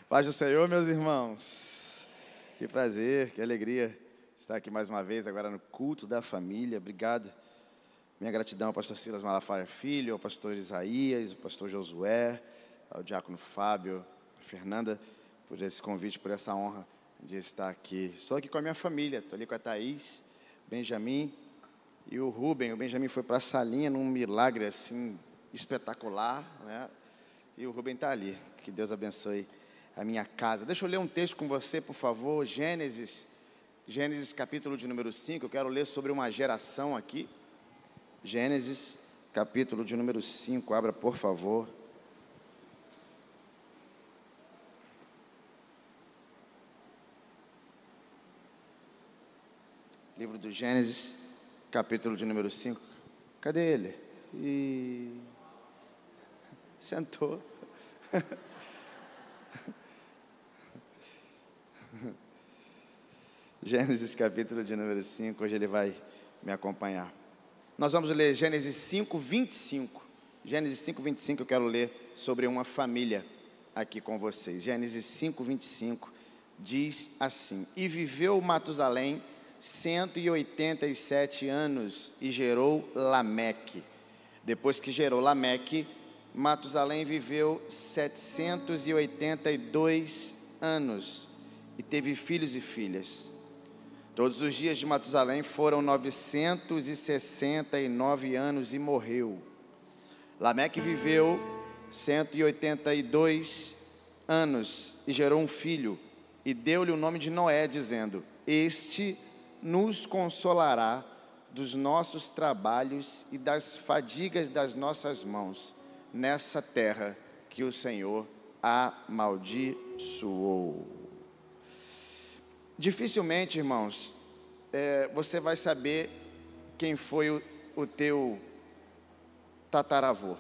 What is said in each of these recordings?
Paz do Senhor, meus irmãos. Que prazer, que alegria estar aqui mais uma vez, agora no culto da família. Obrigado. Minha gratidão ao pastor Silas Malafaia Filho, ao pastor Isaías, ao pastor Josué, ao diácono Fábio, a Fernanda, por esse convite, por essa honra de estar aqui. Estou aqui com a minha família, estou ali com a Thaís, Benjamin e o Rubem. O Benjamin foi para a salinha num milagre assim espetacular, né? E o Rubem está ali. Que Deus abençoe a minha casa. Deixa eu ler um texto com você, por favor. Gênesis capítulo de número 5. Eu quero ler sobre uma geração aqui. Gênesis, capítulo de número 5. Abra, por favor. Livro do Gênesis, capítulo de número 5. Cadê ele? Sentou. Gênesis capítulo de número 5, hoje ele vai me acompanhar. Nós vamos ler Gênesis 5, 25. Gênesis 5, 25, eu quero ler sobre uma família aqui com vocês. Gênesis 5, 25 diz assim: E viveu Matusalém 187 anos e gerou Lameque. Depois que gerou Lameque, Matusalém viveu 782 anos e teve filhos e filhas. Todos os dias de Matusalém foram 969 anos e morreu. Lameque viveu 182 anos e gerou um filho e deu-lhe o nome de Noé, dizendo: Este nos consolará dos nossos trabalhos e das fadigas das nossas mãos, nessa terra que o Senhor amaldiçoou. Dificilmente, irmãos, você vai saber quem foi o teu tataravô.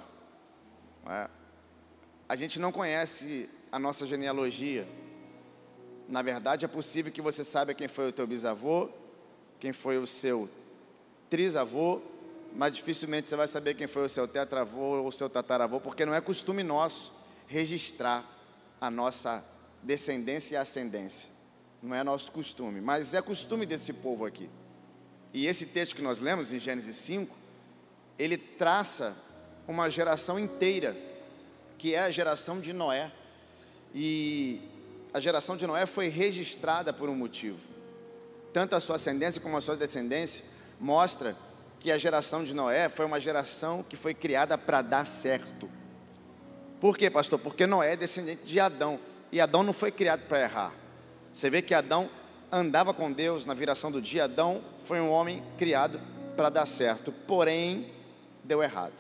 A gente não conhece a nossa genealogia. Na verdade, é possível que você saiba quem foi o teu bisavô, quem foi o seu trisavô, mas dificilmente você vai saber quem foi o seu tetravô ou o seu tataravô, porque não é costume nosso registrar a nossa descendência e ascendência. Não é nosso costume, mas é costume desse povo aqui. E esse texto que nós lemos em Gênesis 5, ele traça uma geração inteira, que é a geração de Noé. E a geração de Noé foi registrada por um motivo. Tanto a sua ascendência como a sua descendência mostra que a geração de Noé foi uma geração que foi criada para dar certo. Por quê, pastor? Porque Noé é descendente de Adão, e Adão não foi criado para errar. Você vê que Adão andava com Deus na viração do dia. Adão foi um homem criado para dar certo, porém deu errado.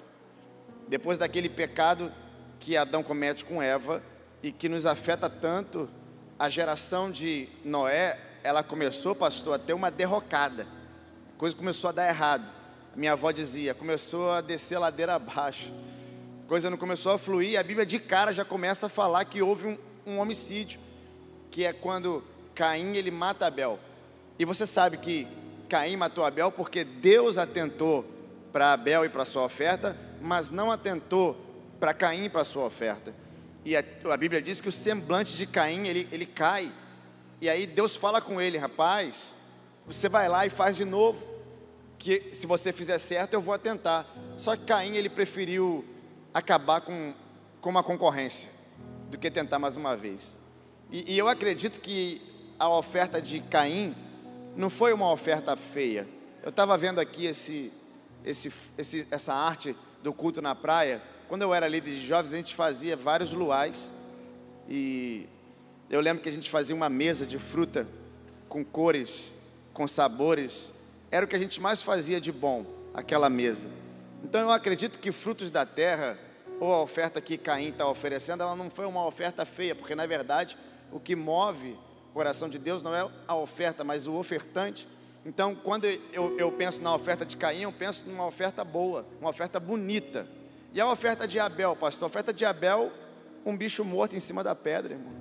Depois daquele pecado que Adão comete com Eva e que nos afeta tanto, a geração de Noé, ela começou, pastor, a ter uma derrocada. A coisa começou a dar errado. Minha avó dizia, começou a descer ladeira abaixo. A coisa não começou a fluir. A Bíblia de cara já começa a falar que houve um homicídio, que é quando Caim ele mata Abel. E você sabe que Caim matou Abel porque Deus atentou para Abel e para sua oferta, mas não atentou para Caim e para sua oferta. E a Bíblia diz que o semblante de Caim ele cai. E aí Deus fala com ele: rapaz, você vai lá e faz de novo, que se você fizer certo eu vou atentar. Só que Caim ele preferiu acabar com uma concorrência do que tentar mais uma vez. E eu acredito que a oferta de Caim não foi uma oferta feia. Eu estava vendo aqui essa arte do culto na praia. Quando eu era líder de jovens, a gente fazia vários luais. E eu lembro que a gente fazia uma mesa de fruta com cores, com sabores. Era o que a gente mais fazia de bom, aquela mesa. Então eu acredito que frutos da terra, ou a oferta que Caim está oferecendo, ela não foi uma oferta feia, porque na verdade o que move o coração de Deus não é a oferta, mas o ofertante. Então, quando eu penso na oferta de Caim, eu penso numa oferta boa, uma oferta bonita. E a oferta de Abel, pastor? A oferta de Abel, um bicho morto em cima da pedra, irmão.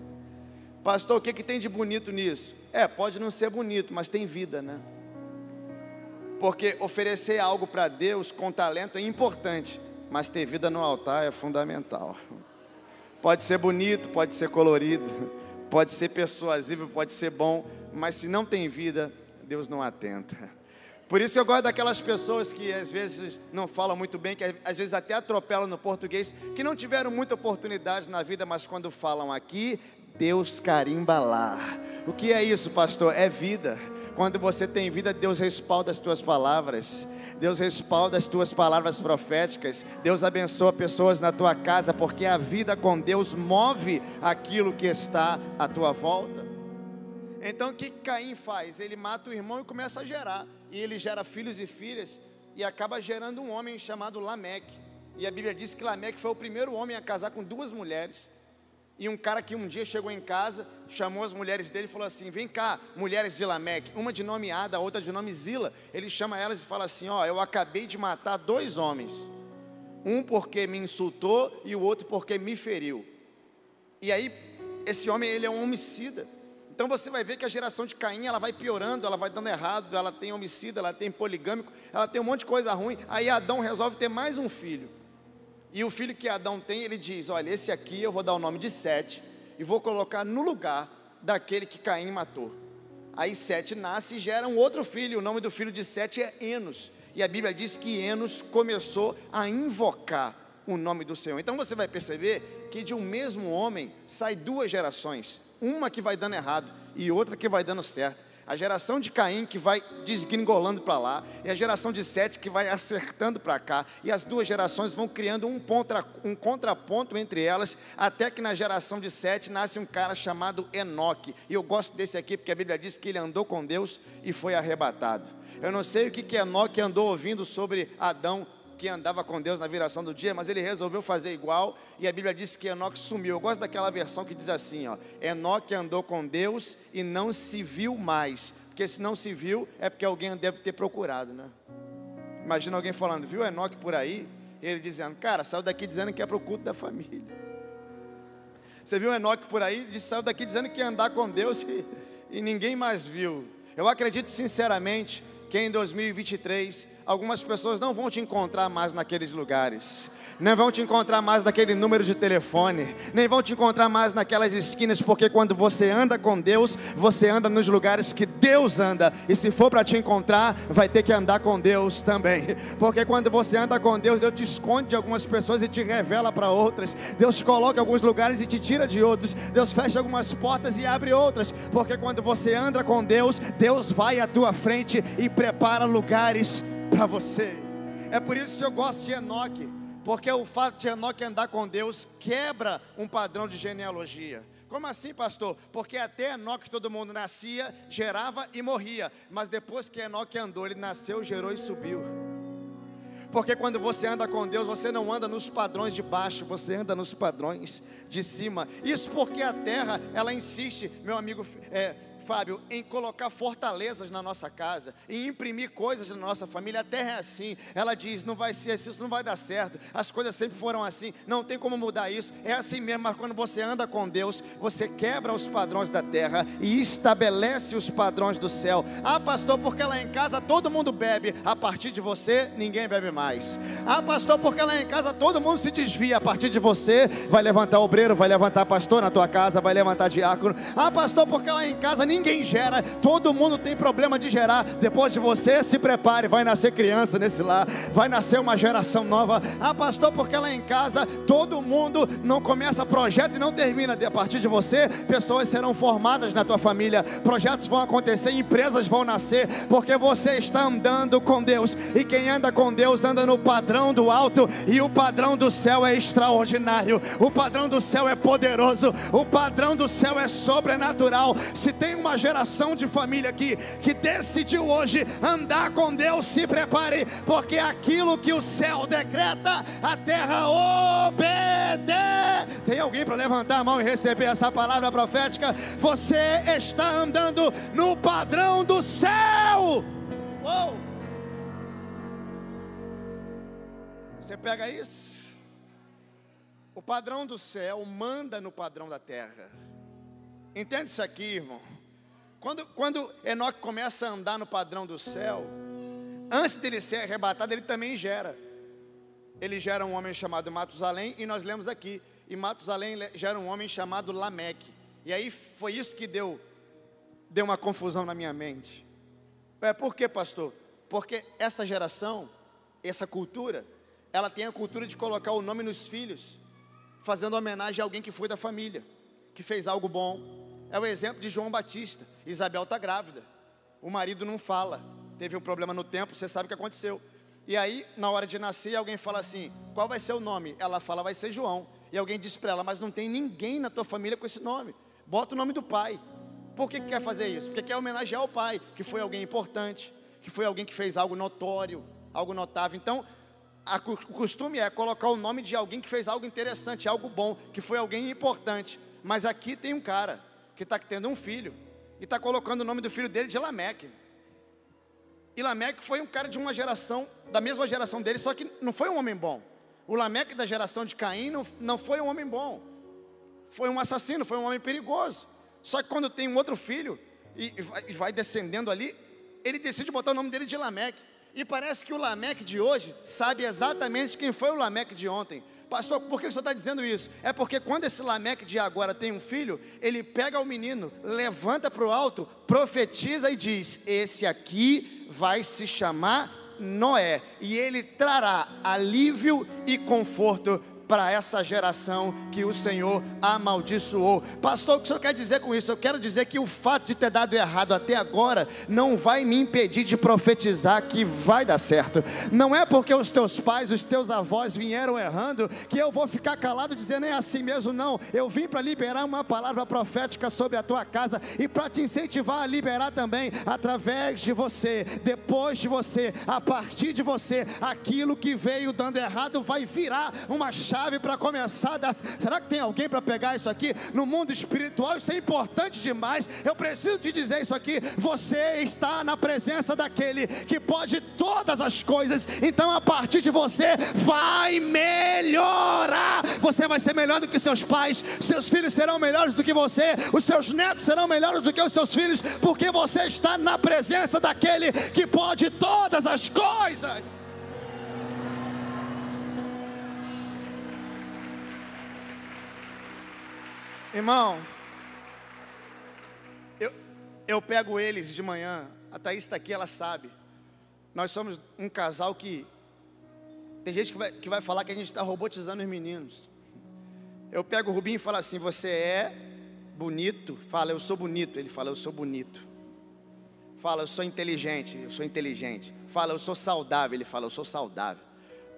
Pastor, o que tem de bonito nisso? Pode não ser bonito, mas tem vida, né? Porque oferecer algo para Deus com talento é importante, mas ter vida no altar é fundamental. Pode ser bonito, pode ser colorido, pode ser persuasivo, pode ser bom, mas se não tem vida, Deus não atenta. Por isso eu gosto daquelas pessoas que às vezes não falam muito bem, que às vezes até atropelam no português, que não tiveram muita oportunidade na vida, mas quando falam aqui, Deus carimba lá. O que é isso, pastor? É vida. Quando você tem vida, Deus respalda as tuas palavras, Deus respalda as tuas palavras proféticas, Deus abençoa pessoas na tua casa, porque a vida com Deus move aquilo que está à tua volta. Então o que Caim faz? Ele mata o irmão e começa a gerar, e ele gera filhos e filhas, e acaba gerando um homem chamado Lameque. E a Bíblia diz que Lameque foi o primeiro homem a casar com 2 mulheres. E um cara que um dia chegou em casa, chamou as mulheres dele e falou assim: vem cá, mulheres de Lameque, uma de nome Ada, a outra de nome Zila. Ele chama elas e fala assim: ó, eu acabei de matar 2 homens, um porque me insultou e o outro porque me feriu. E aí, esse homem, ele é um homicida. Então você vai ver que a geração de Caim, ela vai piorando, ela vai dando errado, ela tem homicida, ela tem poligâmico, ela tem um monte de coisa ruim. Aí Adão resolve ter mais um filho. E o filho que Adão tem, ele diz: olha, esse aqui eu vou dar o nome de Sete e vou colocar no lugar daquele que Caim matou. Aí Sete nasce e gera um outro filho. O nome do filho de Sete é Enos. E a Bíblia diz que Enos começou a invocar o nome do Senhor. Então você vai perceber que de um mesmo homem sai 2 gerações, uma que vai dando errado e outra que vai dando certo. A geração de Caim que vai desgringolando para lá, e a geração de Sete que vai acertando para cá, e as 2 gerações vão criando um contraponto entre elas, até que na geração de Sete nasce um cara chamado Enoque. E eu gosto desse aqui porque a Bíblia diz que ele andou com Deus e foi arrebatado. Eu não sei o que Enoque andou ouvindo sobre Adão, que andava com Deus na viração do dia, mas ele resolveu fazer igual, e a Bíblia diz que Enoque sumiu. Eu gosto daquela versão que diz assim, ó: Enoque andou com Deus e não se viu mais, porque se não se viu, é porque alguém deve ter procurado, né? Imagina alguém falando: viu Enoque por aí? E ele dizendo: cara, saiu daqui dizendo que é para o culto da família. Você viu Enoque por aí? Saiu daqui dizendo que ia andar com Deus e ninguém mais viu. Eu acredito sinceramente que em 2023, algumas pessoas não vão te encontrar mais naqueles lugares, não vão te encontrar mais naquele número de telefone, nem vão te encontrar mais naquelas esquinas, porque quando você anda com Deus, você anda nos lugares que Deus anda, e se for para te encontrar, vai ter que andar com Deus também, porque quando você anda com Deus, Deus te esconde de algumas pessoas e te revela para outras, Deus te coloca em alguns lugares e te tira de outros, Deus fecha algumas portas e abre outras, porque quando você anda com Deus, Deus vai à tua frente e prepara lugares para você. É por isso que eu gosto de Enoque, porque o fato de Enoque andar com Deus quebra um padrão de genealogia. Como assim, pastor? Porque até Enoque todo mundo nascia, gerava e morria, mas depois que Enoque andou, ele nasceu, gerou e subiu. Porque quando você anda com Deus, você não anda nos padrões de baixo, você anda nos padrões de cima. Isso porque a terra, ela insiste, meu amigo Fábio, em colocar fortalezas na nossa casa, em imprimir coisas na nossa família. A terra é assim, ela diz: não vai ser assim, isso não vai dar certo, as coisas sempre foram assim, não tem como mudar isso, é assim mesmo. Mas quando você anda com Deus, você quebra os padrões da terra e estabelece os padrões do céu. Ah, pastor, porque lá em casa todo mundo bebe, a partir de você, ninguém bebe mais. Ah, pastor, porque lá em casa todo mundo se desvia, a partir de você, vai levantar obreiro, vai levantar pastor na tua casa, vai levantar diácono. Ah, pastor, porque lá em casa ninguém gera, todo mundo tem problema de gerar. Depois de você, se prepare, vai nascer criança nesse lar, vai nascer uma geração nova. Ah, pastor, porque lá em casa todo mundo não começa projeto e não termina. A partir de você, pessoas serão formadas na tua família, projetos vão acontecer, empresas vão nascer, porque você está andando com Deus. E quem anda com Deus anda no padrão do alto, e o padrão do céu é extraordinário, o padrão do céu é poderoso, o padrão do céu é sobrenatural. Se tem uma geração de família aqui que decidiu hoje andar com Deus, se prepare, porque aquilo que o céu decreta, a terra obedece. Tem alguém para levantar a mão e receber essa palavra profética? Você está andando no padrão do céu. Uou! Você pega isso? O padrão do céu manda no padrão da terra. Entende isso aqui, irmão? Quando Enoque começa a andar no padrão do céu, antes dele ser arrebatado, ele também gera. ele gera um homem chamado Matusalém, e nós lemos aqui, e Matusalém gera um homem chamado Lameque. E aí foi isso que deu uma confusão na minha mente. Por quê, pastor? Porque essa geração, essa cultura, ela tem a cultura de colocar o nome nos filhos, fazendo homenagem a alguém que foi da família, que fez algo bom. É o exemplo de João Batista. Isabel está grávida, o marido não fala, teve um problema no tempo, você sabe o que aconteceu. E aí, na hora de nascer, alguém fala assim, qual vai ser o nome? Ela fala, vai ser João. E alguém diz para ela, mas não tem ninguém na tua família com esse nome, bota o nome do pai. Por que quer fazer isso? Porque quer homenagear o pai, que foi alguém importante, que foi alguém que fez algo notório, algo notável. Então, o costume é colocar o nome de alguém que fez algo interessante, algo bom, que foi alguém importante. Mas aqui tem um cara que está tendo um filho e está colocando o nome do filho dele de Lameque. E Lameque foi um cara de uma geração, da mesma geração dele, só que não foi um homem bom. O Lameque da geração de Caim não foi um homem bom, foi um assassino, foi um homem perigoso. Só que quando tem um outro filho e vai descendendo ali, ele decide botar o nome dele de Lameque. E parece que o Lameque de hoje sabe exatamente quem foi o Lameque de ontem. Pastor, por que o senhor está dizendo isso? É porque quando esse Lameque de agora tem um filho, ele pega o menino, levanta para o alto, profetiza e diz, esse aqui vai se chamar Noé, e ele trará alívio e conforto para essa geração que o Senhor amaldiçoou. Pastor, o que o senhor quer dizer com isso? Eu quero dizer que o fato de ter dado errado até agora não vai me impedir de profetizar que vai dar certo. Não é porque os teus pais, os teus avós vieram errando que eu vou ficar calado dizendo é assim mesmo, não. Eu vim para liberar uma palavra profética sobre a tua casa e para te incentivar a liberar também através de você, depois de você, a partir de você, aquilo que veio dando errado vai virar uma chave para começar a dar. Será que tem alguém para pegar isso aqui? No mundo espiritual isso é importante demais. Eu preciso te dizer isso aqui, você está na presença daquele que pode todas as coisas. Então a partir de você vai melhorar. Você vai ser melhor do que seus pais, seus filhos serão melhores do que você, os seus netos serão melhores do que os seus filhos, porque você está na presença daquele que pode todas as coisas. Irmão, eu pego eles de manhã, a Thaís está aqui, ela sabe. Nós somos um casal que tem gente que vai falar que a gente está robotizando os meninos. Eu pego o Rubinho e falo assim, você é bonito? Fala, eu sou bonito. Ele fala, eu sou bonito. Fala, eu sou inteligente. Eu sou inteligente. Fala, eu sou saudável. Ele fala, eu sou saudável.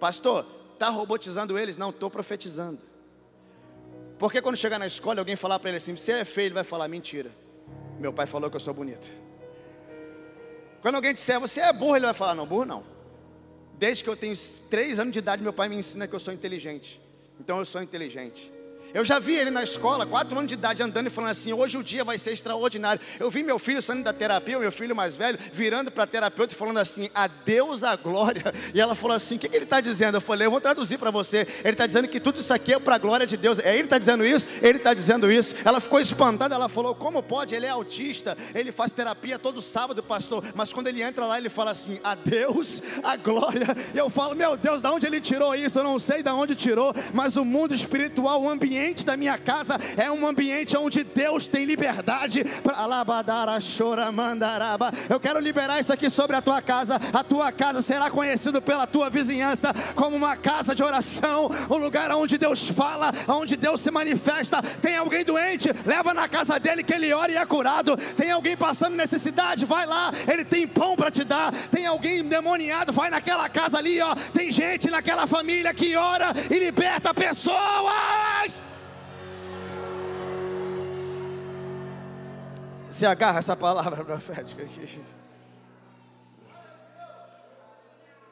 Pastor, está robotizando eles? Não, estou profetizando. Porque quando chegar na escola, alguém falar para ele assim, você é feio, ele vai falar, mentira, meu pai falou que eu sou bonito. Quando alguém disser, você é burro, ele vai falar, não, burro não. Desde que eu tenho 3 anos de idade, meu pai me ensina que eu sou inteligente. Então eu sou inteligente. Eu já vi ele na escola, 4 anos de idade, andando e falando assim, hoje o dia vai ser extraordinário. Eu vi meu filho saindo da terapia, o meu filho mais velho, virando para a terapeuta e falando assim, a Deus a glória. E ela falou assim, o que ele está dizendo? Eu falei, eu vou traduzir para você. Ele está dizendo que tudo isso aqui é para a glória de Deus. É ele está dizendo isso? Ele está dizendo isso. Ela ficou espantada, ela falou, como pode? Ele é autista, ele faz terapia todo sábado, pastor. Mas quando ele entra lá, ele fala assim, a Deus a glória. E eu falo, meu Deus, de onde ele tirou isso? Eu não sei de onde tirou, mas o mundo espiritual, o ambiente da minha casa é um ambiente onde Deus tem liberdade para alabadara choramandaraba. Eu quero liberar isso aqui sobre a tua casa. A tua casa será conhecida pela tua vizinhança como uma casa de oração, um lugar onde Deus fala, onde Deus se manifesta. Tem alguém doente, leva na casa dele que ele ora e é curado. Tem alguém passando necessidade, vai lá, ele tem pão para te dar. Tem alguém endemoniado, vai naquela casa ali, ó. Tem gente naquela família que ora e liberta pessoas. Se agarra essa palavra profética aqui.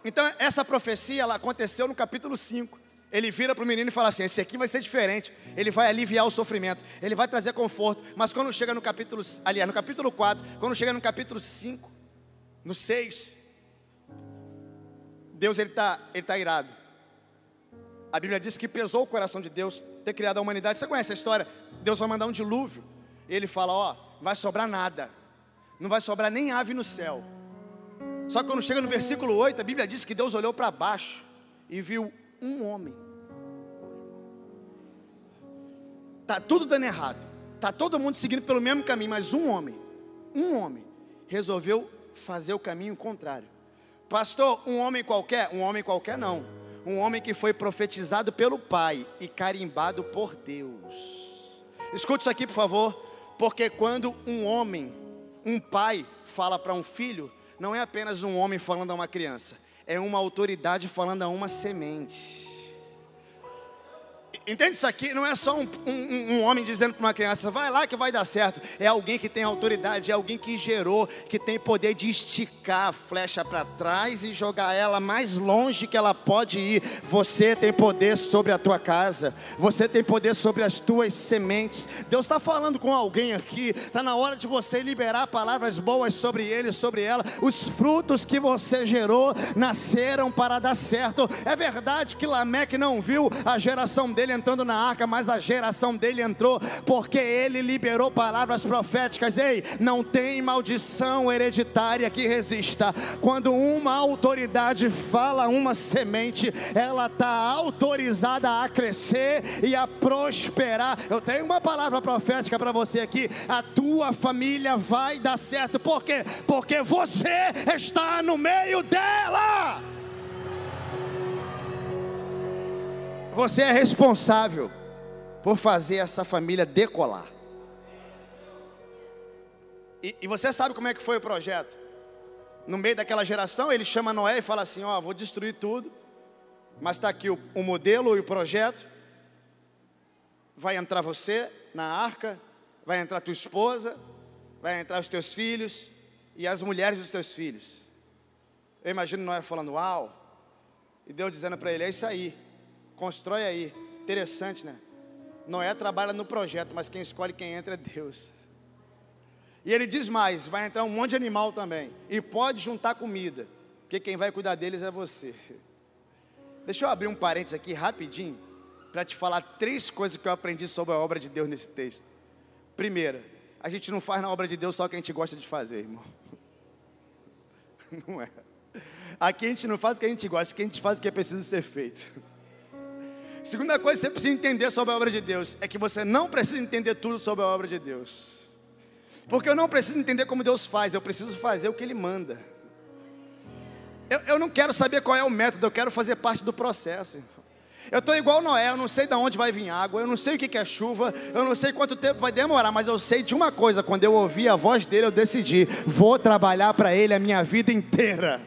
Então essa profecia, ela aconteceu no capítulo 5. Ele vira para o menino e fala assim, esse aqui vai ser diferente. Ele vai aliviar o sofrimento, ele vai trazer conforto. Mas quando chega no capítulo, aliás, no capítulo 4, quando chega no capítulo 5, no 6, Deus ele tá irado. A Bíblia diz que pesou o coração de Deus ter criado a humanidade. Você conhece a história? Deus vai mandar um dilúvio. Ele fala, ó, não vai sobrar nada, não vai sobrar nem ave no céu. Só que quando chega no versículo 8, a Bíblia diz que Deus olhou para baixo e viu um homem. Está tudo dando errado, está todo mundo seguindo pelo mesmo caminho, mas um homem resolveu fazer o caminho contrário. Pastor, um homem qualquer não, um homem que foi profetizado pelo Pai e carimbado por Deus. Escute isso aqui, por favor, porque quando um pai fala para um filho, não é apenas um homem falando a uma criança, é uma autoridade falando a uma semente. Entende isso aqui? Não é só um homem dizendo para uma criança, vai lá que vai dar certo. É alguém que tem autoridade, é alguém que gerou, que tem poder de esticar a flecha para trás e jogar ela mais longe que ela pode ir. Você tem poder sobre a tua casa, você tem poder sobre as tuas sementes. Deus está falando com alguém aqui, está na hora de você liberar palavras boas sobre ele, sobre ela. Os frutos que você gerou nasceram para dar certo. É verdade que Lameque não viu a geração dele entrando na arca, mas a geração dele entrou, porque ele liberou palavras proféticas. Ei, não tem maldição hereditária que resista. Quando uma autoridade fala uma semente, ela está autorizada a crescer e a prosperar. Eu tenho uma palavra profética para você aqui: a tua família vai dar certo. Por quê? Porque você está no meio dela. Você é responsável por fazer essa família decolar. E você sabe como é que foi o projeto? No meio daquela geração, ele chama Noé e fala assim: ó, vou destruir tudo, mas está aqui o modelo e o projeto. Vai entrar você na arca, vai entrar tua esposa, vai entrar os teus filhos e as mulheres dos teus filhos. Eu imagino Noé falando, uau, e Deus dizendo para ele, é isso aí. Constrói aí. Interessante, né? Noé trabalha no projeto, mas quem escolhe quem entra é Deus. E ele diz mais, vai entrar um monte de animal também, e pode juntar comida, porque quem vai cuidar deles é você. Deixa eu abrir um parênteses aqui rapidinho, para te falar 3 coisas que eu aprendi sobre a obra de Deus nesse texto. Primeira, a gente não faz na obra de Deus só o que a gente gosta de fazer, irmão. Não é. Aqui a gente não faz o que a gente gosta, aqui a gente faz o que é preciso ser feito. Segunda coisa que você precisa entender sobre a obra de Deus é que você não precisa entender tudo sobre a obra de Deus. Porque eu não preciso entender como Deus faz, eu preciso fazer o que Ele manda. Eu não quero saber qual é o método, eu quero fazer parte do processo. Eu estou igual Noé, eu não sei de onde vai vir água, eu não sei o que é chuva, eu não sei quanto tempo vai demorar, mas eu sei de uma coisa: quando eu ouvi a voz dele, eu decidi, vou trabalhar para Ele a minha vida inteira.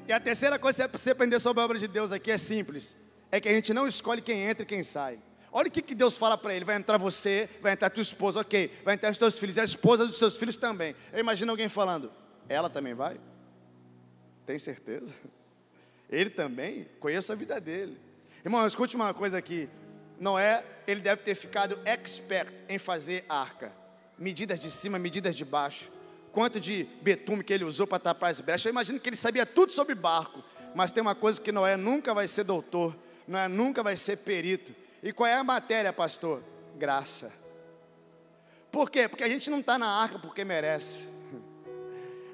E a terceira coisa que você precisa aprender sobre a obra de Deus aqui é simples: é que a gente não escolhe quem entra e quem sai. Olha o que Deus fala para ele: vai entrar você, vai entrar tua esposa, ok, vai entrar os teus filhos, e a esposa dos seus filhos também. Eu imagino alguém falando, ela também vai? Tem certeza? Ele também? Conheço a vida dele. Irmão, escute uma coisa aqui: Noé, ele deve ter ficado expert em fazer arca. Medidas de cima, medidas de baixo, quanto de betume que ele usou para tapar as brechas. Eu imagino que ele sabia tudo sobre barco. Mas tem uma coisa que Noé nunca vai ser doutor, Noé nunca vai ser perito. E qual é a matéria, pastor? Graça. Por quê? Porque a gente não está na arca porque merece.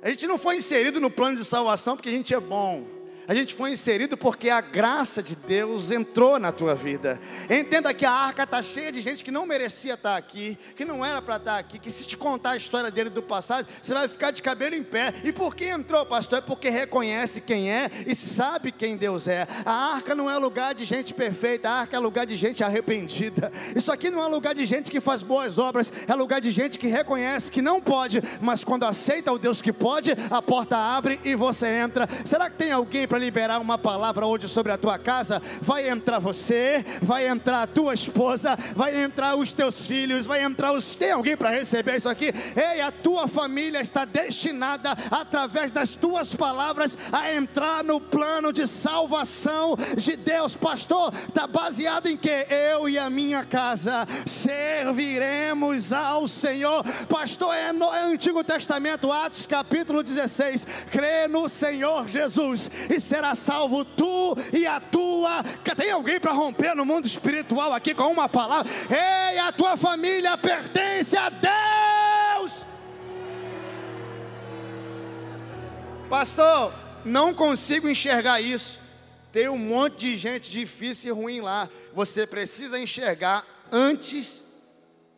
A gente não foi inserido no plano de salvação porque a gente é bom. A gente foi inserido porque a graça de Deus entrou na tua vida. Entenda que a arca está cheia de gente que não merecia estar aqui, que não era para estar aqui, que se te contar a história dele do passado, você vai ficar de cabelo em pé. E por que entrou, pastor? É porque reconhece quem é e sabe quem Deus é. A arca não é lugar de gente perfeita, a arca é lugar de gente arrependida. Isso aqui não é lugar de gente que faz boas obras, é lugar de gente que reconhece que não pode, mas quando aceita o Deus que pode, a porta abre e você entra. Será que tem alguém para liberar uma palavra hoje sobre a tua casa? Vai entrar você, vai entrar a tua esposa, vai entrar os teus filhos, vai entrar os... Tem alguém para receber isso aqui? Ei, a tua família está destinada, através das tuas palavras, a entrar no plano de salvação de Deus. Pastor, está baseado em que? Eu e a minha casa serviremos ao Senhor. Pastor, é no Antigo Testamento, Atos capítulo 16, crê no Senhor Jesus e será salvo tu e a tua. Tem alguém para romper no mundo espiritual aqui com uma palavra? Ei, a tua família pertence a Deus. Pastor, não consigo enxergar isso. Tem um monte de gente difícil e ruim lá. Você precisa enxergar antes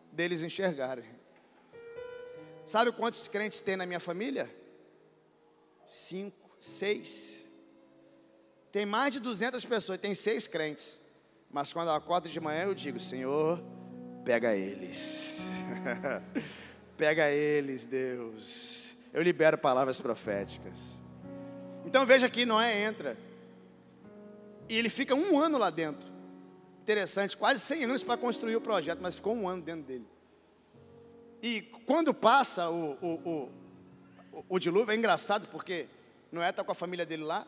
deles enxergarem. Sabe quantos crentes tem na minha família? 5, 6. Tem mais de 200 pessoas, tem 6 crentes. Mas quando eu acordo de manhã eu digo: Senhor, pega eles. Pega eles, Deus. Eu libero palavras proféticas. Então veja que Noé entra e ele fica 1 ano lá dentro. Interessante, quase 100 anos para construir o projeto, mas ficou 1 ano dentro dele. E quando passa o dilúvio, é engraçado porque Noé está com a família dele lá.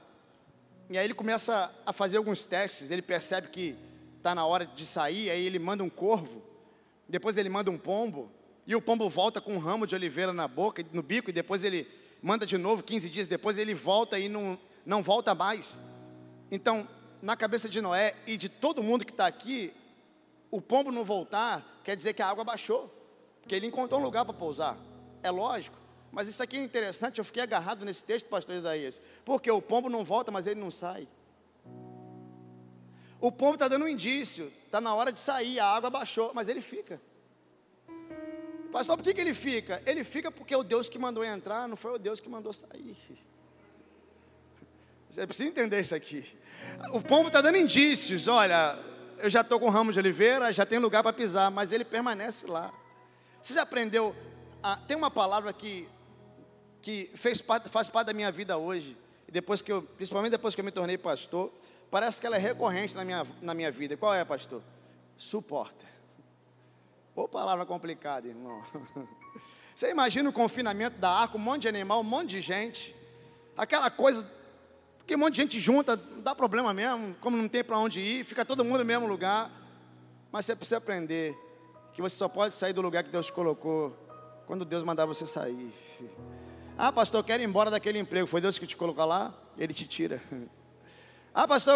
E aí ele começa a fazer alguns testes. Ele percebe que está na hora de sair. Aí ele manda um corvo. Depois ele manda um pombo. E o pombo volta com um ramo de oliveira na boca, no bico. E depois ele manda de novo, 15 dias depois ele volta e não volta mais. Então, na cabeça de Noé e de todo mundo que está aqui, o pombo não voltar quer dizer que a água baixou, porque ele encontrou um lugar para pousar. É lógico, mas isso aqui é interessante. Eu fiquei agarrado nesse texto, pastor Isaías, porque o pombo não volta, mas ele não sai. O pombo está dando um indício, está na hora de sair, a água baixou, mas ele fica. Pastor, por que ele fica? Ele fica porque o Deus que mandou entrar não foi o Deus que mandou sair. Você precisa entender isso aqui. O pombo está dando indícios. Olha, eu já estou com ramo de oliveira, já tem lugar para pisar, mas ele permanece lá. Você já aprendeu? Tem uma palavra que faz parte da minha vida hoje, e principalmente depois que eu me tornei pastor, parece que ela é recorrente na minha vida. Qual é, pastor? Suporta. Ô, palavra complicada, irmão. Você imagina o confinamento da arca, um monte de animal, um monte de gente, aquela coisa. Porque um monte de gente junta, dá problema mesmo, como não tem para onde ir, fica todo mundo no mesmo lugar. Mas você precisa aprender que você só pode sair do lugar que Deus te colocou quando Deus mandar você sair. Ah, pastor, eu quero ir embora daquele emprego, foi Deus que te colocou lá? Ele te tira. Ah, pastor,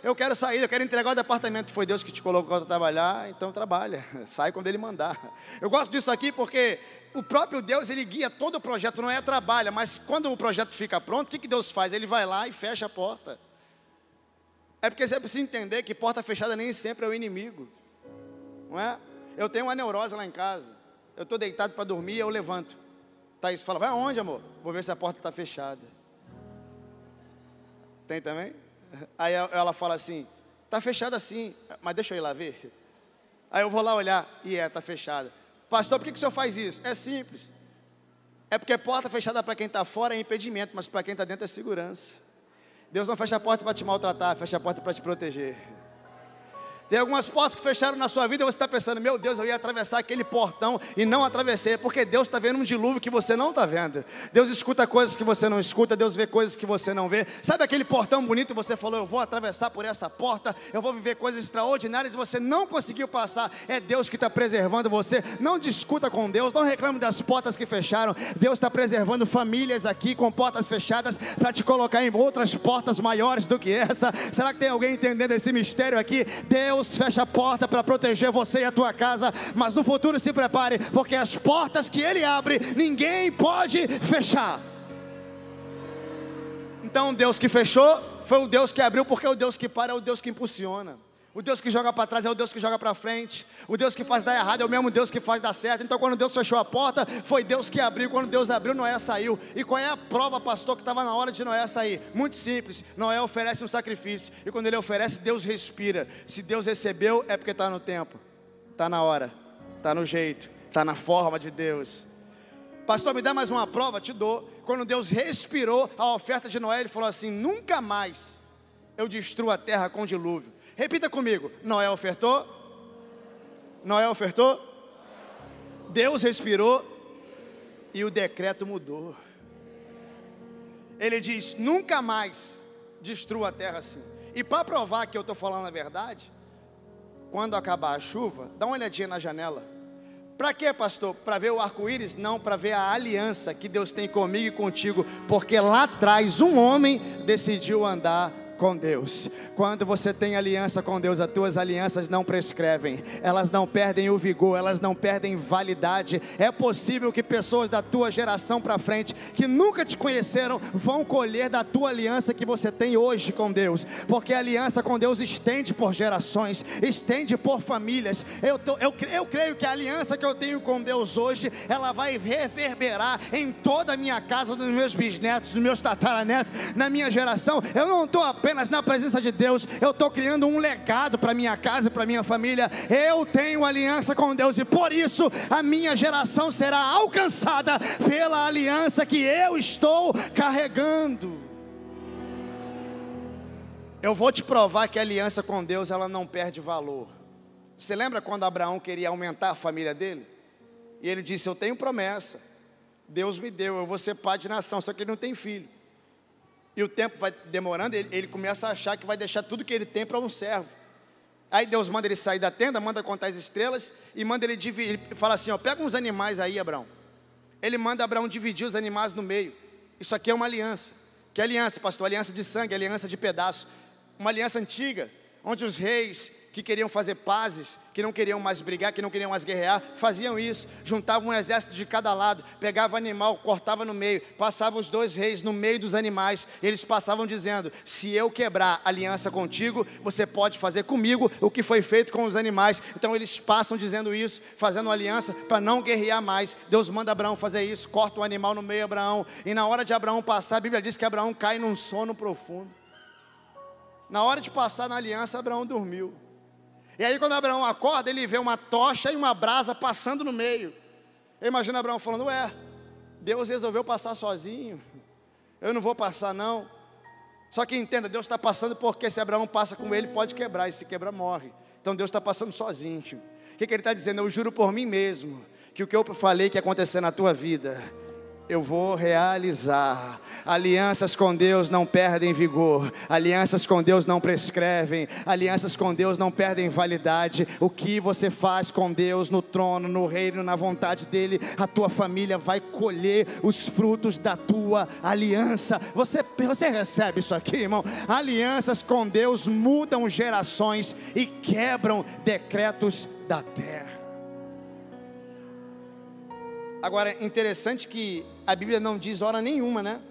eu quero sair, eu quero entregar o departamento, foi Deus que te colocou para trabalhar, então trabalha, sai quando Ele mandar. Eu gosto disso aqui porque o próprio Deus, Ele guia todo o projeto, não é trabalha, mas quando o projeto fica pronto, o que Deus faz? Ele vai lá e fecha a porta. É porque você precisa entender que porta fechada nem sempre é o inimigo, não é? Eu tenho uma neurose lá em casa, eu estou deitado para dormir, eu levanto. Thaís fala: vai aonde, amor? Vou ver se a porta está fechada. Tem também? Aí ela fala assim: está fechada assim, mas deixa eu ir lá ver. Aí eu vou lá olhar, e está fechada. Pastor, por que o senhor faz isso? É simples. É porque porta fechada para quem está fora é impedimento, mas para quem está dentro é segurança. Deus não fecha a porta para te maltratar, fecha a porta para te proteger. Tem algumas portas que fecharam na sua vida e você está pensando: meu Deus, eu ia atravessar aquele portão e não atravessei, porque Deus está vendo um dilúvio que você não está vendo. Deus escuta coisas que você não escuta, Deus vê coisas que você não vê. Sabe aquele portão bonito e você falou: eu vou atravessar por essa porta, eu vou viver coisas extraordinárias, e você não conseguiu passar? É Deus que está preservando você. Não discuta com Deus, não reclame das portas que fecharam. Deus está preservando famílias aqui com portas fechadas para te colocar em outras portas maiores do que essa. Será que tem alguém entendendo esse mistério aqui? Deus fecha a porta para proteger você e a tua casa, mas no futuro se prepare, porque as portas que Ele abre, ninguém pode fechar. Então Deus que fechou, foi o Deus que abriu, porque o Deus que para é o Deus que impulsiona. O Deus que joga para trás é o Deus que joga para frente. O Deus que faz dar errado é o mesmo Deus que faz dar certo. Então quando Deus fechou a porta, foi Deus que abriu. Quando Deus abriu, Noé saiu. E qual é a prova, pastor, que estava na hora de Noé sair? Muito simples: Noé oferece um sacrifício, e quando ele oferece, Deus respira. Se Deus recebeu, é porque está no tempo, está na hora, está no jeito, está na forma de Deus. Pastor, me dá mais uma prova? Te dou. Quando Deus respirou a oferta de Noé, Ele falou assim: nunca mais eu destruo a terra com dilúvio. Repita comigo: Noé ofertou, Noé ofertou, Deus respirou e o decreto mudou. Ele diz: nunca mais destrua a terra assim. E para provar que eu estou falando a verdade, quando acabar a chuva, dá uma olhadinha na janela. Para quê, pastor? Para ver o arco-íris? Não, para ver a aliança que Deus tem comigo e contigo, porque lá atrás um homem decidiu andar com Deus. Quando você tem aliança com Deus, as tuas alianças não prescrevem, elas não perdem o vigor, elas não perdem validade. É possível que pessoas da tua geração para frente, que nunca te conheceram, vão colher da tua aliança que você tem hoje com Deus, porque a aliança com Deus estende por gerações, estende por famílias. Eu creio que a aliança que eu tenho com Deus hoje, ela vai reverberar em toda a minha casa, nos meus bisnetos, nos meus tataranetos, na minha geração. Eu não estou apenas na presença de Deus, eu estou criando um legado para minha casa e para minha família. Eu tenho aliança com Deus e por isso a minha geração será alcançada pela aliança que eu estou carregando. Eu vou te provar que a aliança com Deus, ela não perde valor. Você lembra quando Abraão queria aumentar a família dele? E ele disse: eu tenho promessa, Deus me deu, eu vou ser pai de nação, só que ele não tem filho. E o tempo vai demorando, ele começa a achar que vai deixar tudo que ele tem para um servo. Aí Deus manda ele sair da tenda, manda contar as estrelas e manda ele dividir. Ele fala assim: ó, pega uns animais aí, Abraão. Ele manda Abraão dividir os animais no meio. Isso aqui é uma aliança. Que aliança, pastor? Aliança de sangue, aliança de pedaço. Uma aliança antiga, onde os reis que queriam fazer pazes, que não queriam mais brigar, que não queriam mais guerrear, faziam isso, juntavam um exército de cada lado, pegava animal, cortava no meio, passavam os dois reis no meio dos animais, eles passavam dizendo: se eu quebrar aliança contigo, você pode fazer comigo o que foi feito com os animais. Então eles passam dizendo isso, fazendo aliança para não guerrear mais. Deus manda Abraão fazer isso, corta o animal no meio, Abraão, e na hora de Abraão passar, a Bíblia diz que Abraão cai num sono profundo. Na hora de passar na aliança, Abraão dormiu. E aí quando Abraão acorda, ele vê uma tocha e uma brasa passando no meio. Eu imagino Abraão falando: ué, Deus resolveu passar sozinho, eu não vou passar não. Só que entenda, Deus está passando porque se Abraão passa com ele, pode quebrar, e se quebra morre. Então Deus está passando sozinho. O que ele está dizendo? Eu juro por mim mesmo, que o que eu falei que ia acontecer na tua vida, eu vou realizar. Alianças com Deus não perdem vigor, alianças com Deus não prescrevem, alianças com Deus não perdem validade. O que você faz com Deus no trono, no reino, na vontade dEle, a tua família vai colher os frutos da tua aliança. Você recebe isso aqui, irmão? Alianças com Deus mudam gerações e quebram decretos da terra. Agora, interessante que a Bíblia não diz hora nenhuma, né?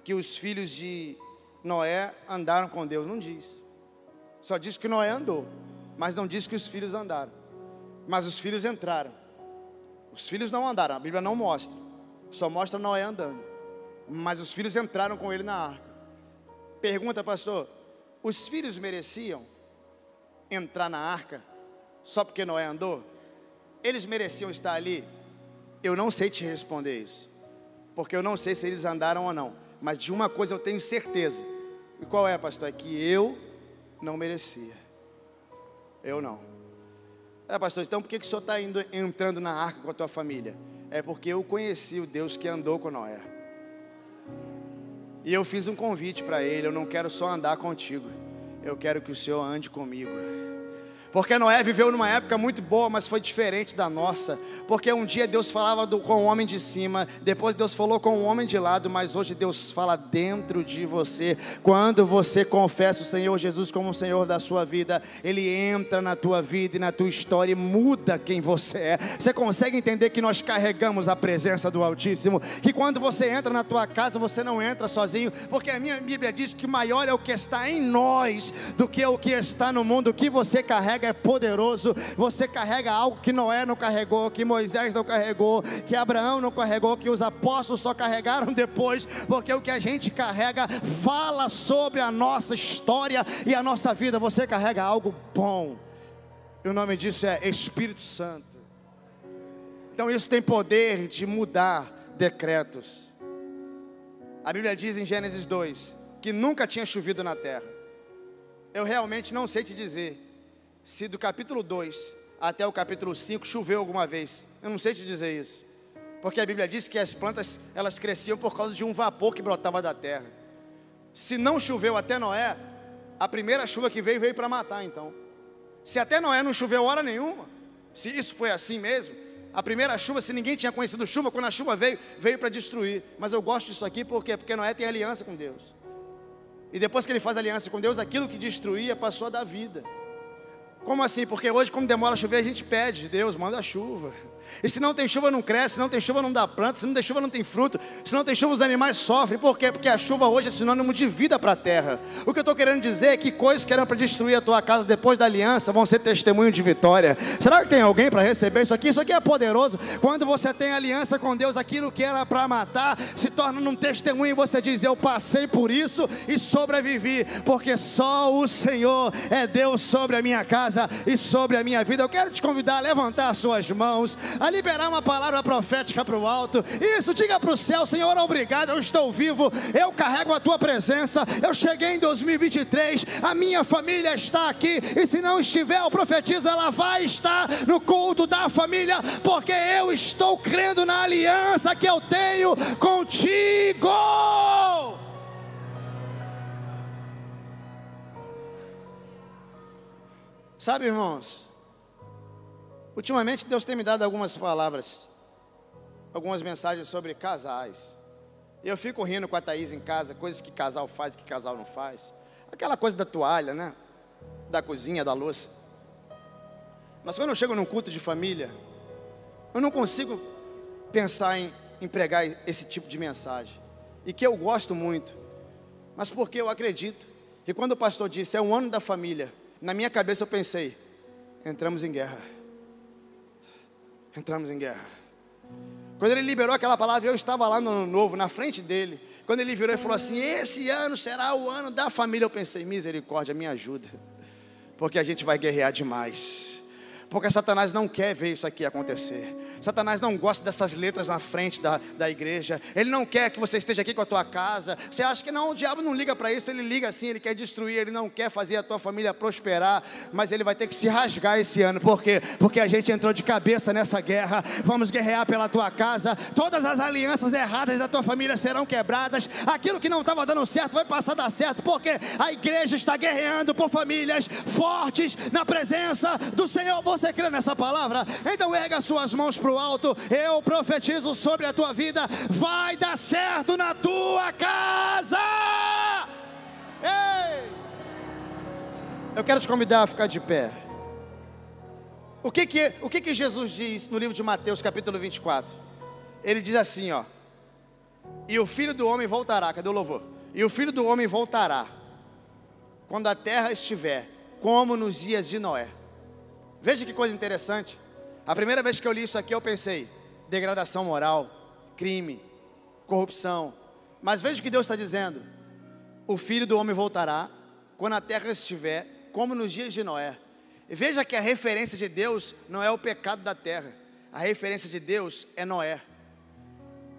Que os filhos de Noé andaram com Deus, não diz. Só diz que Noé andou, mas não diz que os filhos andaram. Mas os filhos entraram. Os filhos não andaram, a Bíblia não mostra. Só mostra Noé andando. Mas os filhos entraram com ele na arca. Pergunta, pastor: os filhos mereciam entrar na arca só porque Noé andou? Eles mereciam estar ali? Eu não sei te responder isso, porque eu não sei se eles andaram ou não. Mas de uma coisa eu tenho certeza. E qual é, pastor? É que eu não merecia. Eu não. Pastor, então por que o senhor está entrando na arca com a tua família? É porque eu conheci o Deus que andou com Noé. E eu fiz um convite para ele: eu não quero só andar contigo, eu quero que o senhor ande comigo. Porque Noé viveu numa época muito boa, mas foi diferente da nossa. Porque um dia Deus falava com o homem de cima, depois Deus falou com o homem de lado, mas hoje Deus fala dentro de você. Quando você confessa o Senhor Jesus como o Senhor da sua vida, Ele entra na tua vida e na tua história e muda quem você é. Você consegue entender que nós carregamos a presença do Altíssimo? Que quando você entra na tua casa, você não entra sozinho, porque a minha Bíblia diz que maior é o que está em nós do que o que está no mundo. O que você carrega é poderoso. Você carrega algo que Noé não carregou, que Moisés não carregou, que Abraão não carregou, que os apóstolos só carregaram depois, porque o que a gente carrega fala sobre a nossa história e a nossa vida. Você carrega algo bom, e o nome disso é Espírito Santo. Então isso tem poder de mudar decretos. A Bíblia diz em Gênesis 2 que nunca tinha chovido na terra. Eu realmente não sei te dizer se do capítulo 2 até o capítulo 5 choveu alguma vez. Eu não sei te dizer isso, porque a Bíblia diz que as plantas, elas cresciam por causa de um vapor que brotava da terra. Se não choveu até Noé, a primeira chuva que veio para matar. Então, se até Noé não choveu hora nenhuma, se isso foi assim mesmo, a primeira chuva, se ninguém tinha conhecido chuva, quando a chuva veio para destruir. Mas eu gosto disso aqui, por quê? Porque Noé tem aliança com Deus. E depois que ele faz aliança com Deus, aquilo que destruía passou a dar vida. Como assim? Porque hoje, como demora a chover, a gente pede: Deus, manda chuva. E se não tem chuva, não cresce. Se não tem chuva, não dá planta. Se não tem chuva, não tem fruto. Se não tem chuva, os animais sofrem. Por quê? Porque a chuva hoje é sinônimo de vida para a terra. O que eu estou querendo dizer é que coisas que eram para destruir a tua casa depois da aliança vão ser testemunho de vitória. Será que tem alguém para receber isso aqui? Isso aqui é poderoso. Quando você tem aliança com Deus, aquilo que era para matar se torna um testemunho. E você diz: eu passei por isso e sobrevivi, porque só o Senhor é Deus sobre a minha casa e sobre a minha vida. Eu quero te convidar a levantar as suas mãos, a liberar uma palavra profética para o alto. Isso, diga para o céu: Senhor, obrigado, eu estou vivo, eu carrego a tua presença, eu cheguei em 2023, a minha família está aqui, e se não estiver, eu profetizo, ela vai estar no culto da família, porque eu estou crendo na aliança que eu tenho contigo. Sabe, irmãos, ultimamente Deus tem me dado algumas palavras, algumas mensagens sobre casais. E eu fico rindo com a Thaís em casa, coisas que casal faz, que casal não faz. Aquela coisa da toalha, né? Da cozinha, da louça. Mas quando eu chego num culto de família, eu não consigo pensar em pregar esse tipo de mensagem. E que eu gosto muito, mas porque eu acredito. E quando o pastor disse: é um ano da família, na minha cabeça eu pensei: entramos em guerra. Entramos em guerra. Quando ele liberou aquela palavra, eu estava lá no Ano Novo, na frente dele. Quando ele virou e falou assim: esse ano será o ano da família, eu pensei: misericórdia, me ajuda, porque a gente vai guerrear demais. Porque Satanás não quer ver isso aqui acontecer. Satanás não gosta dessas letras na frente da igreja. Ele não quer que você esteja aqui com a tua casa. Você acha que não, o diabo não liga para isso. Ele liga assim, ele quer destruir. Ele não quer fazer a tua família prosperar. Mas ele vai ter que se rasgar esse ano. Por quê? Porque a gente entrou de cabeça nessa guerra. Vamos guerrear pela tua casa. Todas as alianças erradas da tua família serão quebradas. Aquilo que não estava dando certo vai passar a dar certo. Porque a igreja está guerreando por famílias fortes na presença do Senhor. Você crê nessa palavra? Então erga as suas mãos para o alto. Eu profetizo sobre a tua vida: vai dar certo na tua casa. Ei! Eu quero te convidar a ficar de pé. O que Jesus diz no livro de Mateus capítulo 24? Ele diz assim, ó: e o Filho do Homem voltará. Cadê o louvor? E o Filho do Homem voltará quando a terra estiver como nos dias de Noé. Veja que coisa interessante. A primeira vez que eu li isso aqui, eu pensei: degradação moral, crime, corrupção. Mas veja o que Deus está dizendo: o Filho do Homem voltará quando a terra estiver como nos dias de Noé. E veja que a referência de Deus não é o pecado da terra. A referência de Deus é Noé.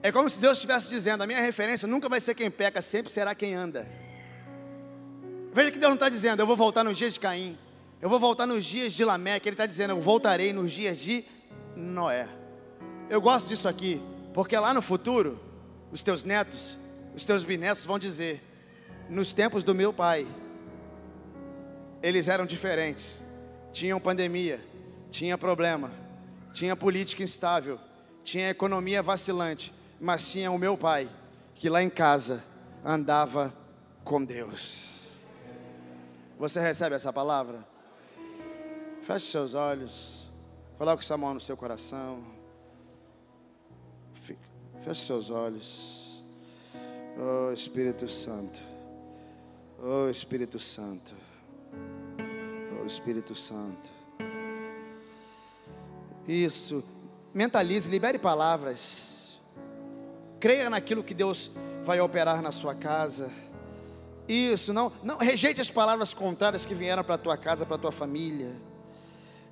É como se Deus estivesse dizendo: a minha referência nunca vai ser quem peca, sempre será quem anda. Veja que Deus não está dizendo: eu vou voltar nos dias de Caim, eu vou voltar nos dias de Lameque. Ele está dizendo: eu voltarei nos dias de Noé. Eu gosto disso aqui, porque lá no futuro, os teus netos, os teus bisnetos vão dizer: nos tempos do meu pai, eles eram diferentes. Tinham pandemia, tinha problema, tinha política instável, tinha economia vacilante, mas tinha o meu pai, que lá em casa andava com Deus. Você recebe essa palavra? Feche seus olhos, coloque sua mão no seu coração, feche seus olhos. Oh Espírito Santo, oh Espírito Santo, oh Espírito Santo. Isso, mentalize, libere palavras, creia naquilo que Deus vai operar na sua casa. Isso, não rejeite as palavras contrárias que vieram para a tua casa, para a tua família.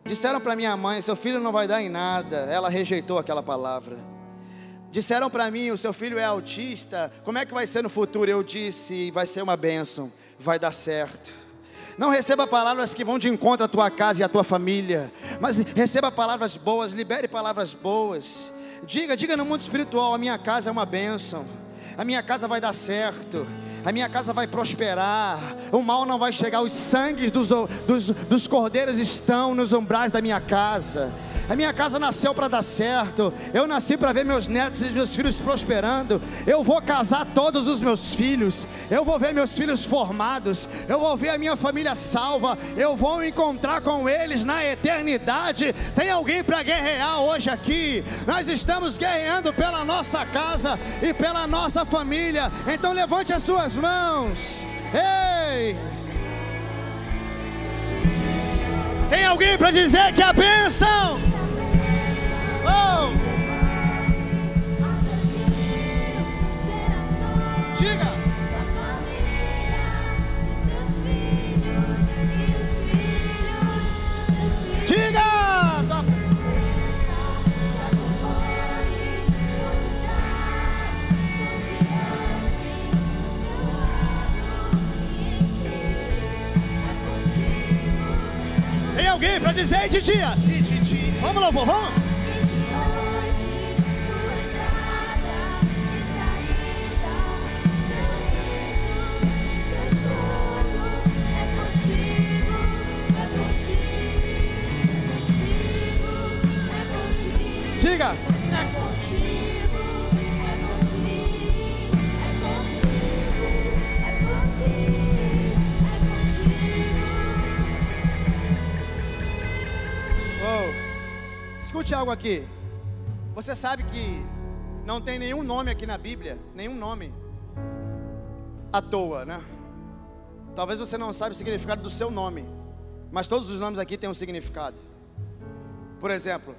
Disseram para minha mãe: seu filho não vai dar em nada. Ela rejeitou aquela palavra. Disseram para mim: o seu filho é autista, como é que vai ser no futuro? Eu disse: vai ser uma bênção, vai dar certo. Não receba palavras que vão de encontro à tua casa e à tua família, mas receba palavras boas, libere palavras boas. Diga no mundo espiritual: a minha casa é uma bênção, a minha casa vai dar certo. a minha casa vai prosperar, o mal não vai chegar, os sangues dos cordeiros estão nos umbrais da minha casa. A minha casa nasceu para dar certo, eu nasci para ver meus netos e meus filhos prosperando. Eu vou casar todos os meus filhos, eu vou ver meus filhos formados, eu vou ver a minha família salva, eu vou encontrar com eles na eternidade. Tem alguém para guerrear hoje aqui? Nós estamos guerreando pela nossa casa e pela nossa família. Então levante as suas mãos. Ei! Tem alguém para dizer que a bênção? Oh! Diga! Diga! Tem alguém para dizer de dia? Vamos, louvor, vamos! Diga! Escute algo aqui. Você sabe que não tem nenhum nome aqui na Bíblia, nenhum nome à toa, né? Talvez você não saiba o significado do seu nome, mas todos os nomes aqui têm um significado. Por exemplo,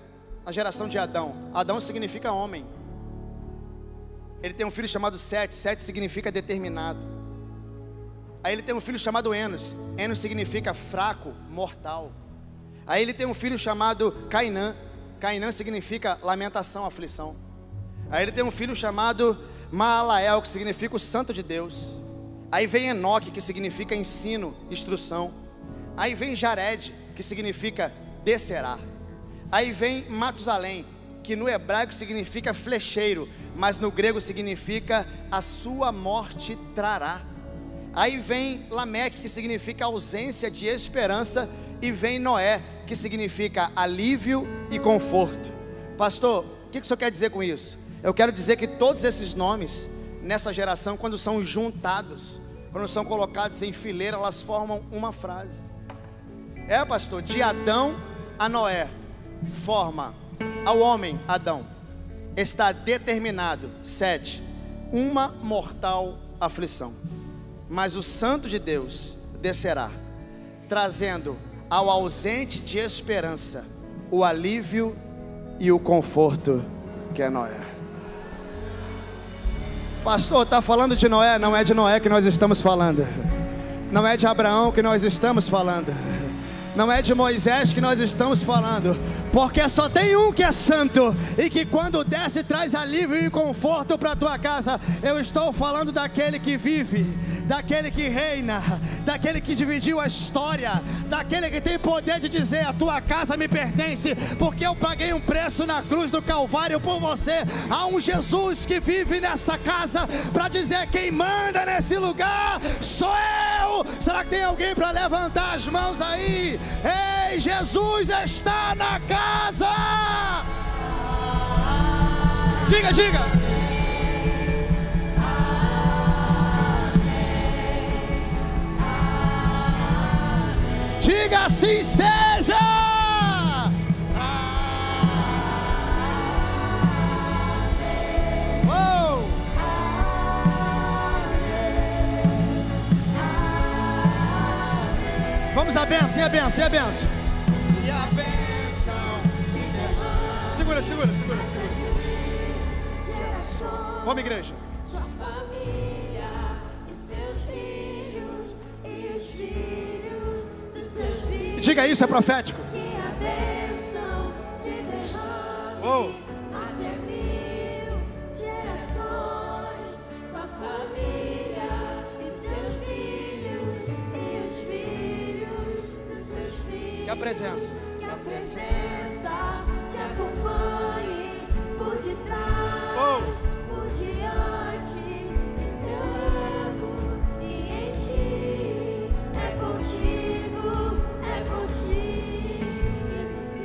a geração de Adão. Adão significa homem. Ele tem um filho chamado Sete. Sete significa determinado. Aí ele tem um filho chamado Enos. Enos significa fraco, mortal. Aí ele tem um filho chamado Cainã. Cainã significa lamentação, aflição. Aí ele tem um filho chamado Maalael, que significa o santo de Deus. Aí vem Enoque, que significa ensino, instrução. Aí vem Jared, que significa descerá. Aí vem Matusalém, que no hebraico significa flecheiro, mas no grego significa a sua morte trará. Aí vem Lameque, que significa ausência de esperança, e vem Noé, que significa alívio e conforto. Pastor, o que o senhor quer dizer com isso? Eu quero dizer que todos esses nomes, nessa geração, quando são juntados, quando são colocados em fileira, elas formam uma frase. Pastor, de Adão a Noé, forma ao homem Adão, está determinado, 7, uma mortal aflição. Mas o santo de Deus descerá, trazendo ao ausente de esperança o alívio e o conforto que é Noé. Pastor, está falando de Noé? Não é de Noé que nós estamos falando. Não é de Abraão que nós estamos falando. Não é de Moisés que nós estamos falando, porque só tem um que é santo, e que quando desce traz alívio e conforto para a tua casa. Eu estou falando daquele que vive, daquele que reina, daquele que dividiu a história, daquele que tem poder de dizer: a tua casa me pertence, porque eu paguei um preço na cruz do Calvário por você. Há um Jesus que vive nessa casa para dizer: quem manda nesse lugar sou eu. Será que tem alguém para levantar as mãos aí? Ei, Jesus está na casa. Diga, diga. Diga, assim seja. Vamos a benção, e a benção, e a benção. E a benção se derrama. Segura, segura, segura, segura. Vamos, igreja. Sua família e seus filhos e os filhos dos seus filhos. Diga isso, é profético. Que a bênção se derrame até 1000 gerações. Tua família e seus filhos e os filhos dos seus filhos. Que a presença te acompanhe por detrás, por diante, em teu lado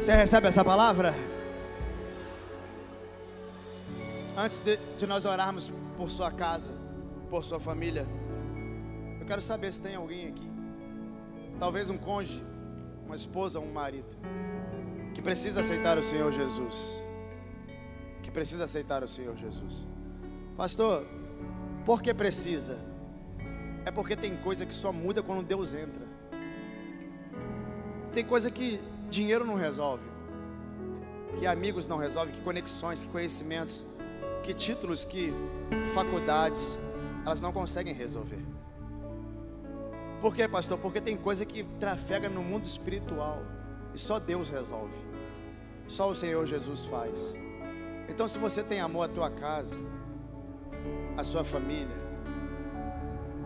Você recebe essa palavra? Antes de nós orarmos por sua casa, por sua família, eu quero saber se tem alguém aqui, talvez um cônjuge, uma esposa, um marido, que precisa aceitar o Senhor Jesus. Que precisa aceitar o Senhor Jesus. Pastor, por que precisa? É porque tem coisa que só muda quando Deus entra. Tem coisa que dinheiro não resolve, que amigos não resolvem, que conexões, que conhecimentos, que títulos, que faculdades, elas não conseguem resolver. Por quê, pastor? Porque tem coisa que trafega no mundo espiritual e só Deus resolve. Só o Senhor Jesus faz. Então, se você tem amor à tua casa, à sua família,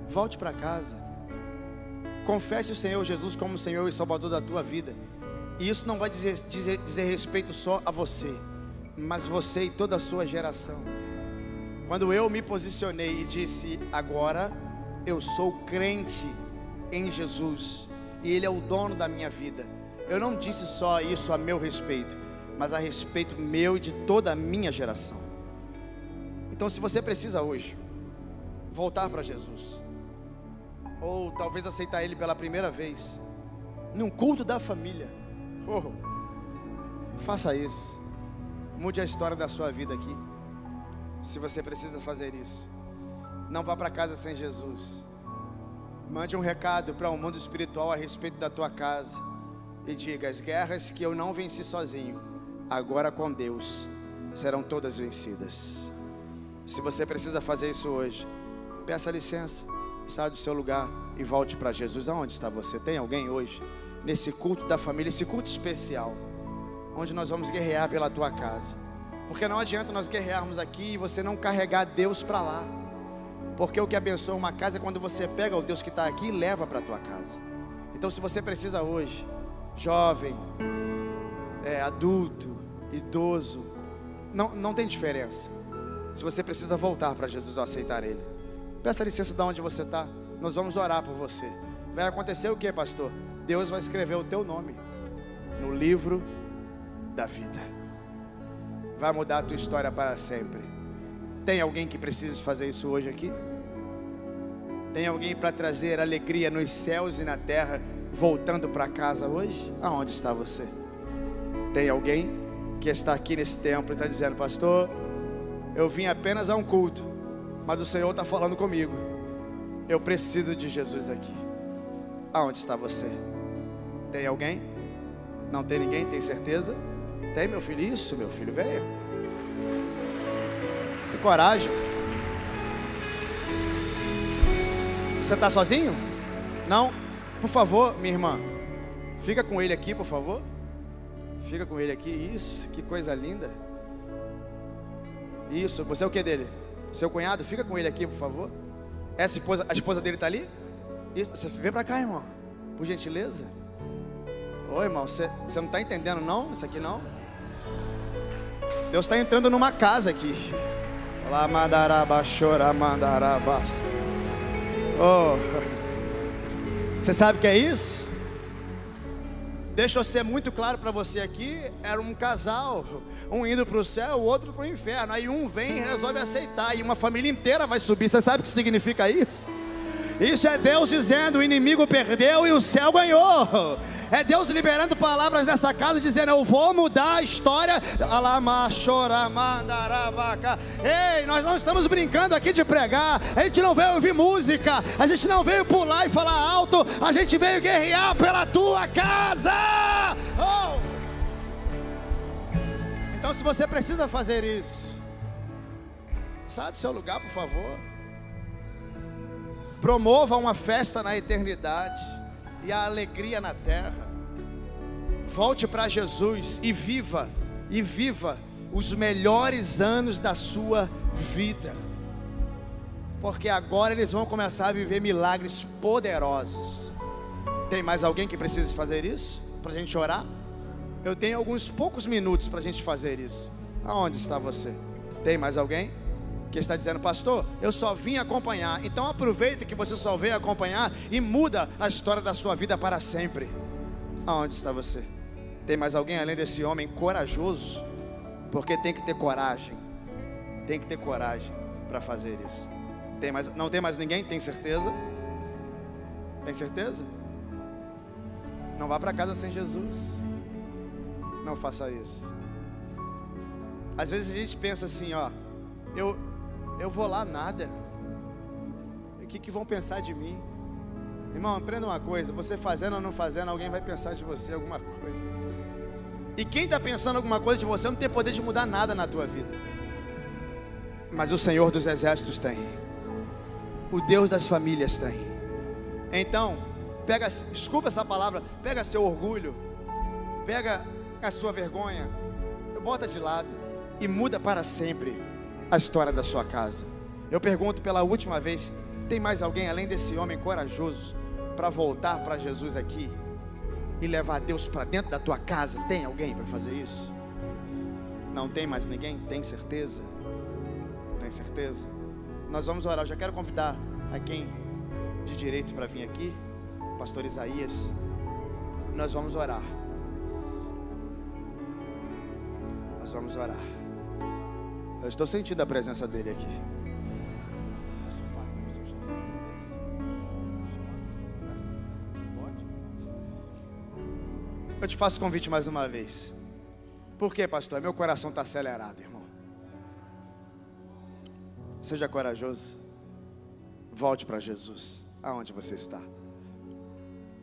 volte para casa. Confesse o Senhor Jesus como Senhor e Salvador da tua vida. E isso não vai dizer respeito só a você, mas você e toda a sua geração. Quando eu me posicionei e disse: agora eu sou crente em Jesus e Ele é o dono da minha vida, eu não disse só isso a meu respeito, mas a respeito meu e de toda a minha geração. Então, se você precisa hoje voltar para Jesus, ou talvez aceitar Ele pela primeira vez, num culto da família, faça isso. Mude a história da sua vida aqui. Se você precisa fazer isso, não vá para casa sem Jesus. Mande um recado para o mundo espiritual a respeito da tua casa e diga: as guerras que eu não venci sozinho, agora com Deus serão todas vencidas. Se você precisa fazer isso hoje, peça licença, saia do seu lugar e volte para Jesus. Aonde está você? Tem alguém hoje nesse culto da família, esse culto especial, onde nós vamos guerrear pela tua casa? Porque não adianta nós guerrearmos aqui e você não carregar Deus para lá. Porque o que abençoa uma casa é quando você pega o Deus que está aqui e leva para a tua casa. Então, se você precisa hoje, jovem, adulto, idoso, não tem diferença. Se você precisa voltar para Jesus ou aceitar Ele, peça licença de onde você está. Nós vamos orar por você. Vai acontecer o que, pastor? Deus vai escrever o teu nome no livro da vida. Vai mudar a tua história para sempre. Tem alguém que precisa fazer isso hoje aqui? Tem alguém para trazer alegria nos céus e na terra, voltando para casa hoje? Aonde está você? Tem alguém que está aqui nesse templo e está dizendo: pastor, eu vim apenas a um culto, mas o Senhor está falando comigo, eu preciso de Jesus aqui. Aonde está você? Tem alguém? Não tem ninguém? Tem certeza? Tem, meu filho? Isso, meu filho, venha. Que coragem. Você está sozinho? Não? Por favor, minha irmã, fica com ele aqui, por favor. Fica com ele aqui. Isso, que coisa linda. Isso, você é o que dele? Seu cunhado? Fica com ele aqui, por favor. A esposa dele está ali? Isso, você vem para cá, irmão, por gentileza. Ô, irmão, você não está entendendo não? Isso aqui não? Deus está entrando numa casa aqui. Lá mandaraba, chora, mandaraba. Oh, você sabe o que é isso? Deixa eu ser muito claro para você aqui. Era um casal, um indo para o céu, o outro para o inferno. Aí um vem e resolve aceitar, e uma família inteira vai subir. Você sabe o que significa isso? Isso é Deus dizendo: o inimigo perdeu e o céu ganhou. É Deus liberando palavras nessa casa, dizendo: eu vou mudar a história. Ei, nós não estamos brincando aqui de pregar. A gente não veio ouvir música, a gente não veio pular e falar alto. A gente veio guerrear pela tua casa. Oh! Então, se você precisa fazer isso, saia do seu lugar, por favor. Promova uma festa na eternidade e a alegria na terra. Volte para Jesus e viva os melhores anos da sua vida. Porque agora eles vão começar a viver milagres poderosos. Tem mais alguém que precisa fazer isso? Para a gente orar? Eu tenho alguns poucos minutos para a gente fazer isso. Aonde está você? Tem mais alguém que está dizendo: pastor, eu só vim acompanhar? Então aproveita que você só veio acompanhar e muda a história da sua vida para sempre. Aonde está você? Tem mais alguém além desse homem corajoso? Porque tem que ter coragem. Tem que ter coragem para fazer isso. Não tem mais ninguém? Tem certeza? Tem certeza? Não vá para casa sem Jesus. Não faça isso. Às vezes a gente pensa assim, ó, eu vou lá nada. O que vão pensar de mim? Irmão, aprenda uma coisa, você fazendo ou não fazendo, alguém vai pensar de você alguma coisa. E quem está pensando alguma coisa de você não tem poder de mudar nada na tua vida. Mas o Senhor dos Exércitos tem. O Deus das famílias tem. Então, desculpa essa palavra, pega seu orgulho, pega a sua vergonha, bota de lado e muda para sempre a história da sua casa. Eu pergunto pela última vez, tem mais alguém além desse homem corajoso para voltar para Jesus aqui e levar Deus para dentro da tua casa? Tem alguém para fazer isso? Não tem mais ninguém? Tem certeza? Tem certeza? Nós vamos orar. Eu já quero convidar a quem de direito para vir aqui, pastor Isaías. Nós vamos orar. Nós vamos orar. Eu estou sentindo a presença dele aqui. Eu te faço convite mais uma vez. Por quê, pastor? Meu coração está acelerado, irmão. Seja corajoso. Volte para Jesus. Aonde você está?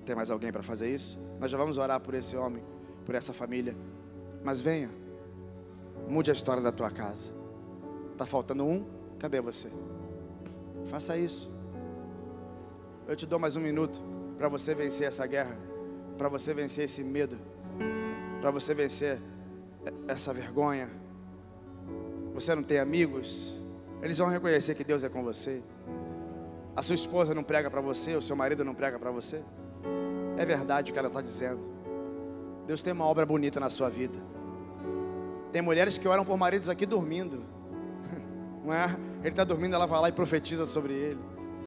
Tem mais alguém para fazer isso? Nós já vamos orar por esse homem, por essa família. Mas venha. Mude a história da tua casa. Está faltando um? Cadê você? Faça isso. Eu te dou mais um minuto para você vencer essa guerra, para você vencer esse medo, para você vencer essa vergonha. Você não tem amigos? Eles vão reconhecer que Deus é com você. A sua esposa não prega para você, o seu marido não prega para você. É verdade o que ela está dizendo. Deus tem uma obra bonita na sua vida. Tem mulheres que oram por maridos aqui dormindo. Não é? Ele está dormindo, ela vai lá e profetiza sobre ele.